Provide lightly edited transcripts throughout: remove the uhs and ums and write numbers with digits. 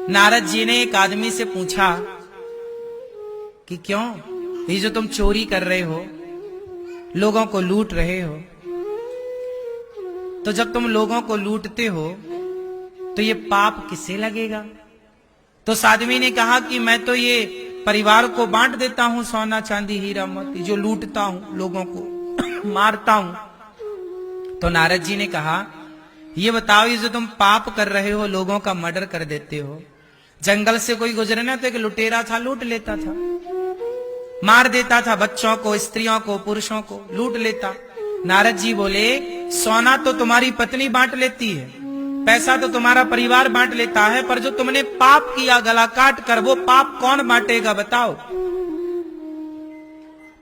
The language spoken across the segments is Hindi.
नारद जी ने एक आदमी से पूछा कि क्यों ये जो तुम चोरी कर रहे हो, लोगों को लूट रहे हो, तो जब तुम लोगों को लूटते हो तो ये पाप किसे लगेगा? तो उस आदमी ने कहा कि मैं तो ये परिवार को बांट देता हूं, सोना चांदी हीरा मोती जो लूटता हूं, लोगों को मारता हूं। तो नारद जी ने कहा ये बताओ, ये जो तुम पाप कर रहे हो, लोगों का मर्डर कर देते हो, जंगल से कोई गुजरे ना तो एक लुटेरा था, लूट लेता था, मार देता था, बच्चों को, स्त्रियों को, पुरुषों को लूट लेता। नारद जी बोले सोना तो तुम्हारी पत्नी बांट लेती है, पैसा तो तुम्हारा परिवार बांट लेता है, पर जो तुमने पाप किया गला काट कर, वो पाप कौन बांटेगा बताओ?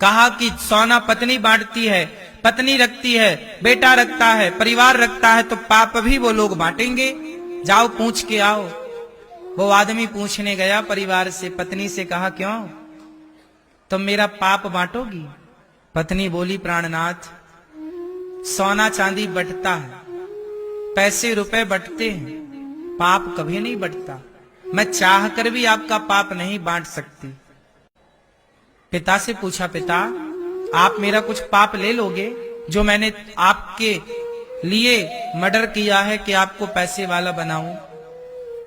कहा कि सोना पत्नी बांटती है, पत्नी रखती है, बेटा रखता है, परिवार रखता है, तो पाप भी वो लोग बांटेंगे। जाओ पूछ के आओ। वो आदमी पूछने गया परिवार से, पत्नी से कहा क्यों तुम मेरा पाप बांटोगी? पत्नी बोली प्राणनाथ, सोना चांदी बटता है, पैसे रुपए बटते हैं, पाप कभी नहीं बटता। मैं चाह कर भी आपका पाप नहीं बांट सकती। पिता से पूछा, पिता आप मेरा कुछ पाप ले लोगे जो मैंने आपके लिए मर्डर किया है कि आपको पैसे वाला बनाऊं?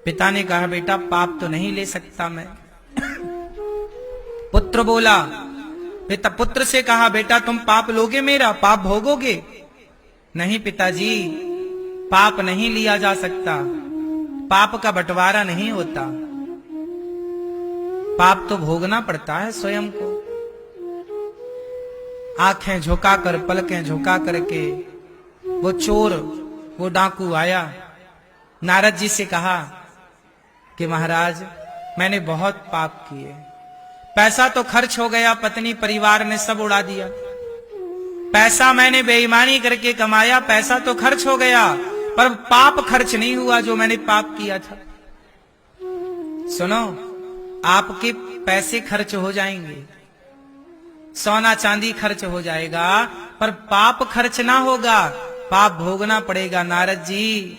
पिता ने कहा बेटा पाप तो नहीं ले सकता मैं। पुत्र बोला, पिता पुत्र से कहा बेटा तुम पाप लोगे मेरा, पाप भोगोगे? नहीं पिताजी, पाप नहीं लिया जा सकता, पाप का बंटवारा नहीं होता, पाप तो भोगना पड़ता है स्वयं को। आंखें झुकाकर, पलकें झुका करके वो चोर, वो डाकू आया, नारद जी से कहा कि महाराज मैंने बहुत पाप किए, पैसा तो खर्च हो गया, पत्नी परिवार ने सब उड़ा दिया, पैसा मैंने बेईमानी करके कमाया, पैसा तो खर्च हो गया, पर पाप खर्च नहीं हुआ जो मैंने पाप किया था। सुनो, आपके पैसे खर्च हो जाएंगे, सोना चांदी खर्च हो जाएगा, पर पाप खर्च ना होगा, पाप भोगना पड़ेगा। नारद जी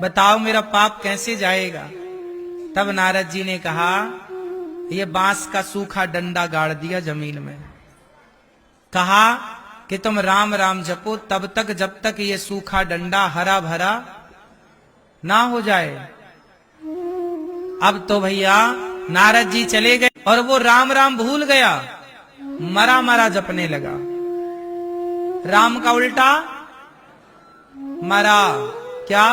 बताओ मेरा पाप कैसे जाएगा? तब नारद जी ने कहा ये बांस का सूखा डंडा गाड़ दिया जमीन में, कहा कि तुम राम राम जपो तब तक जब तक ये सूखा डंडा हरा भरा ना हो जाए। अब तो भैया नारद जी चले गए और वो राम राम भूल गया, मरा मरा जपने लगा। राम का उल्टा मरा, क्या?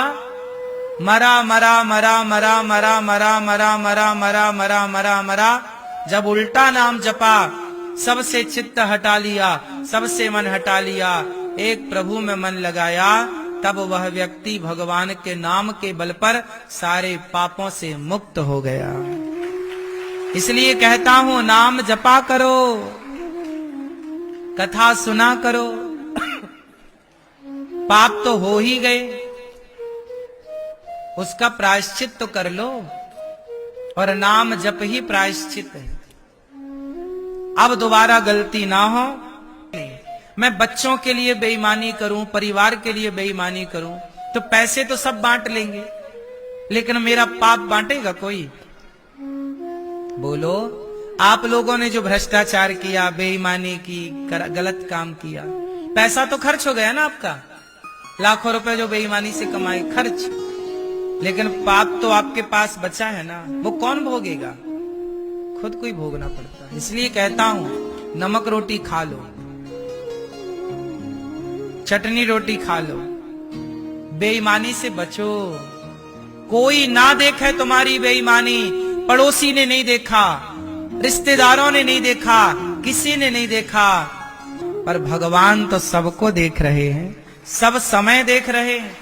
मरा मरा मरा मरा मरा मरा मरा मरा मरा मरा मरा मरा। जब उल्टा नाम जपा, सबसे चित्त हटा लिया, सबसे मन हटा लिया, एक प्रभु में मन लगाया, तब वह व्यक्ति भगवान के नाम के बल पर सारे पापों से मुक्त हो गया। इसलिए कहता हूं नाम जपा करो, कथा सुना करो, पाप तो हो ही गए, उसका प्रायश्चित तो कर लो, और नाम जप ही प्रायश्चित है। अब दोबारा गलती ना हो। मैं बच्चों के लिए बेईमानी करूं, परिवार के लिए बेईमानी करूं, तो पैसे तो सब बांट लेंगे, लेकिन मेरा पाप बांटेगा कोई? बोलो, आप लोगों ने जो भ्रष्टाचार किया, बेईमानी की, गलत काम किया, पैसा तो खर्च हो गया ना आपका, लाखों रुपए जो बेईमानी से कमाए खर्च, लेकिन पाप तो आपके पास बचा है ना, वो कौन भोगेगा? खुद को ही भोगना पड़ता है। इसलिए कहता हूं नमक रोटी खा लो, चटनी रोटी खा लो, बेईमानी से बचो। कोई ना देखे तुम्हारी बेईमानी, पड़ोसी ने नहीं देखा, रिश्तेदारों ने नहीं देखा, किसी ने नहीं देखा, पर भगवान तो सबको देख रहे हैं, सब समय देख रहे हैं।